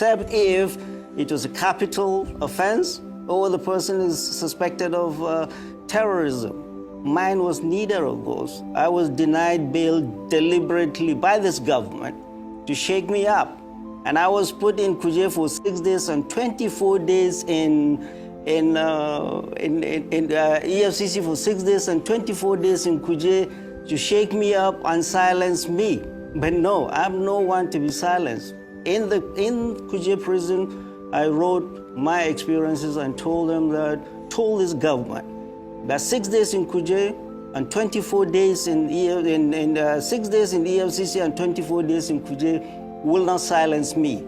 except if it was a capital offense or the person is suspected of terrorism. Mine was neither of those. I was denied bail deliberately by this government to shake me up. And I was put in Kuje for 6 days and 24 days in EFCC for 6 days and 24 days in Kuje to shake me up and silence me. But no, I'm no one to be silenced. In Kuje prison, I wrote my experiences and told this government that 6 days in Kuje and 24 days 6 days in EFCC and 24 days in Kuje will not silence me.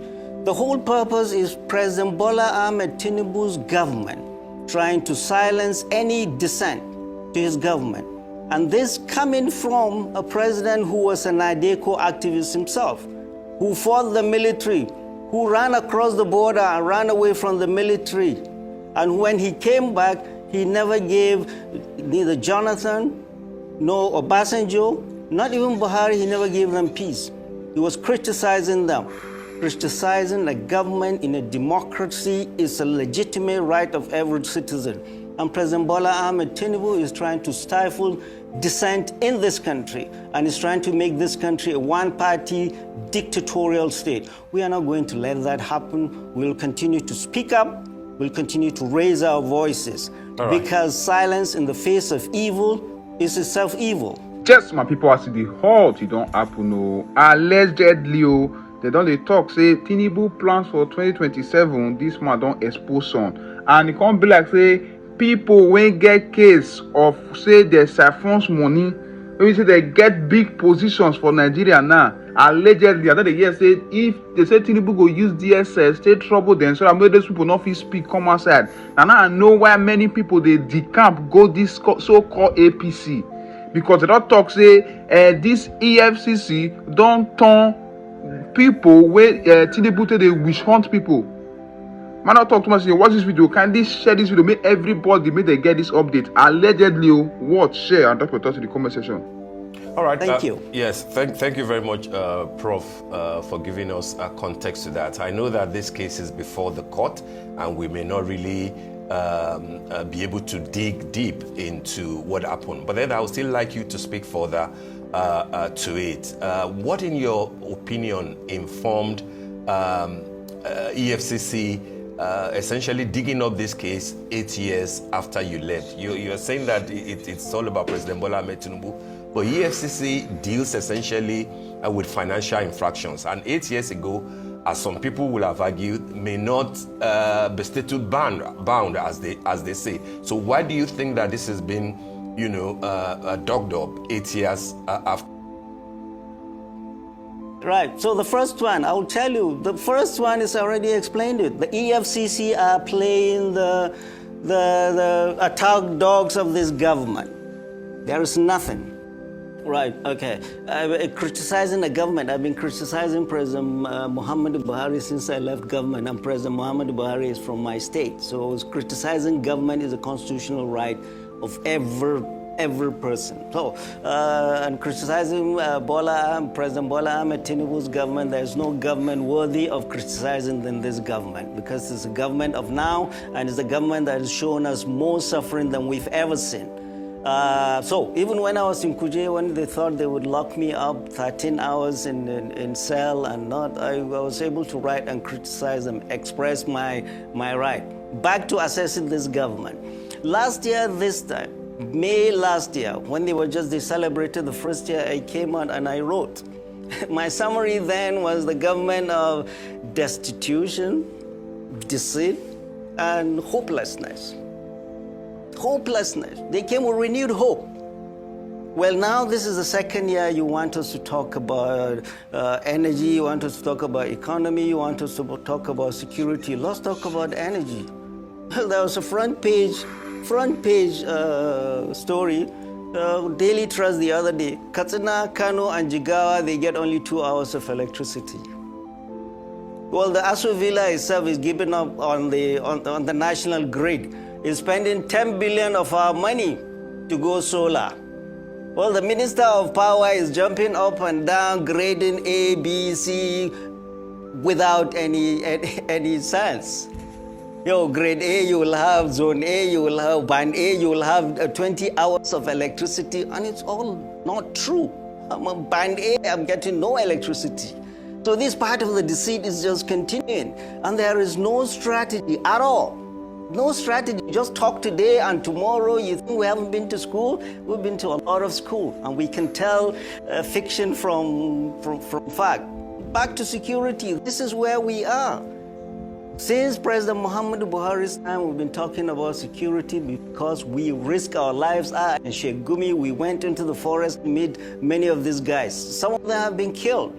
The whole purpose is President Bola Ahmed Tinubu's government trying to silence any dissent to his government. And this coming from a president who was an IDECO activist himself, who fought the military, who ran across the border and ran away from the military. And when he came back, he never gave neither Jonathan nor Obasanjo, not even Buhari, he never gave them peace. He was criticizing them. Criticizing a government in a democracy is a legitimate right of every citizen. And President Bola Ahmed Tinubu is trying to stifle dissent in this country and is trying to make this country a one-party dictatorial state. We are not going to let that happen. We'll continue to speak up. We'll continue to raise our voices because silence in the face of evil is itself evil. Just my people, as the halt, it don't happen. No, allegedly, they don't talk. Say Tinubu plans for 2027. This man don't expose some, and it can't be like say people when get case of say they siphons money. When we say they get big positions for Nigeria now. Allegedly, I thought they hear say if they say Tinubu go use DSS, stay trouble then. So I made those people not fit speak, come outside. And now I know why many people they decamp go this so-called APC. Because they don't talk say this EFCC don't turn people where Tinubu they wish hunt people. Man, not talk too much. Watch this video. Kindly share this video. Make everybody make they get this update. Allegedly, watch, share, and talk with us in the comment section. All right. Thank you. Yes, thank you very much, Prof, for giving us a context to that. I know that this case is before the court, and we may not really be able to dig deep into what happened. But then I would still like you to speak further to it. What, in your opinion, informed EFCC essentially digging up this case 8 years after you left? You are saying that it's all about President Bola Ahmed Tinubu, but EFCC deals essentially with financial infractions. And 8 years ago, as some people will have argued, may not be statute bound as they say. So why do you think that this has been, dogged up 8 years after? Right. So the first one, I'll tell you, the first one is already explained it. The EFCC are playing the attack dogs of this government. There is nothing. Right, okay. Criticizing the government. I've been criticizing President Muhammadu Buhari since I left government, and President Muhammadu Buhari is from my state. So criticizing government is a constitutional right of every person. So, and criticizing President Bola Ahmed Tinubu's government, there's no government worthy of criticizing than this government, because it's a government of now, and it's a government that has shown us more suffering than we've ever seen. So even when I was in Kuje, when they thought they would lock me up 13 hours in cell and not, I was able to write and criticize and express my right. Back to assessing this government. Last year, this time, May last year, when they celebrated the first year, I came out and I wrote. My summary then was the government of destitution, deceit, and hopelessness. Hopelessness. They came with renewed hope. Well, now this is the second year you want us to talk about energy, you want us to talk about economy, you want us to talk about security. Let's talk about energy. There was a front page story, Daily Trust the other day. Katsina, Kano, and Jigawa, they get only 2 hours of electricity. Well, the Aso Villa itself is giving up on the national grid. It's spending 10 billion of our money to go solar. Well, the Minister of Power is jumping up and down, grading A, B, C, without any sense. Grade A, you will have zone A, you will have band A, you will have 20 hours of electricity, and it's all not true. I'm a band A, I'm getting no electricity. So this part of the deceit is just continuing, and there is no strategy at all. No strategy. Just talk today and tomorrow you think we haven't been to school. We've been to a lot of school, and we can tell fiction from fact. Back to security. This is where we are. Since President Muhammadu Buhari's time, we've been talking about security because we risk our lives. In Sheikh Gumi, we went into the forest to meet many of these guys. Some of them have been killed.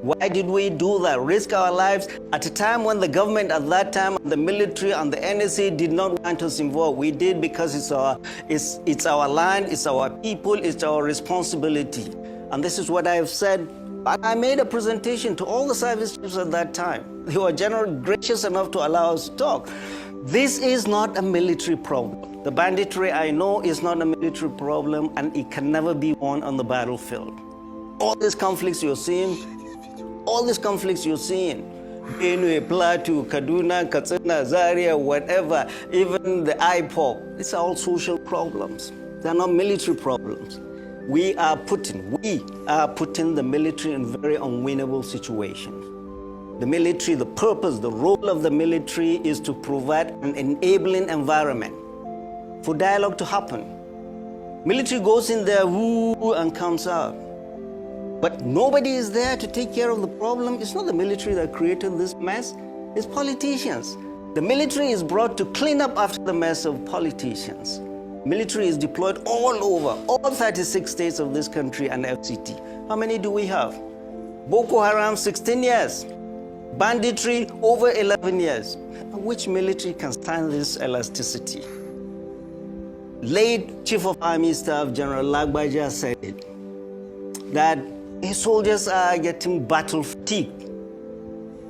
Why did we do that? Risk our lives at a time when the government at that time, the military and the NSA did not want us involved. We did because it's our land, it's our people, it's our responsibility. And this is what I have said. I made a presentation to all the service chiefs at that time. They were generally gracious enough to allow us to talk. This is not a military problem. The banditry, I know, is not a military problem, and it can never be won on the battlefield. All these conflicts you're seeing, Benue, Plateau, Kaduna, Katsina, Zaria, whatever, even the IPOP, these are all social problems. They're not military problems. We are putting the military in very unwinnable situations. The military, the purpose, the role of the military is to provide an enabling environment for dialogue to happen. Military goes in there, woo, and comes out. But nobody is there to take care of the problem. It's not the military that created this mess, it's politicians. The military is brought to clean up after the mess of politicians. Military is deployed all over, all 36 states of this country and FCT. How many do we have? Boko Haram, 16 years. Banditry, over 11 years. Which military can stand this elasticity? Late Chief of Army Staff General Lagbaja said it, that his soldiers are getting battle fatigue.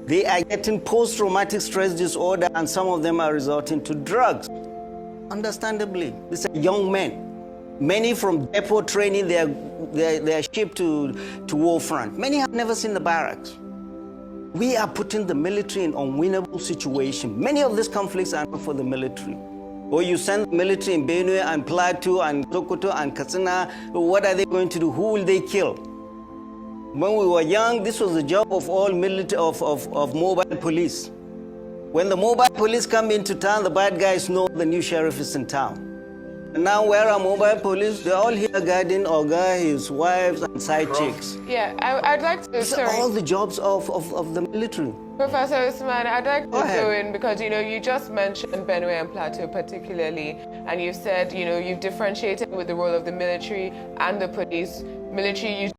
They are getting post-traumatic stress disorder, and some of them are resorting to drugs. Understandably, these are young men. Many from depot training, they are shipped to war front. Many have never seen the barracks. We are putting the military in unwinnable situation. Many of these conflicts are not for the military. Or you send the military in Benue and Plateau and Sokoto and Katsina, what are they going to do? Who will they kill? When we were young, this was the job of all military, of mobile police. When the mobile police come into town, the bad guys know the new sheriff is in town. And now where are mobile police? They're all here guarding Oga, his wives, and side chicks. Yeah, I'd like to... These are all the jobs of the military. Professor Usman, I'd like to go in because, you just mentioned Benue and Plateau particularly, and you said, you've differentiated with the role of the military and the police. Military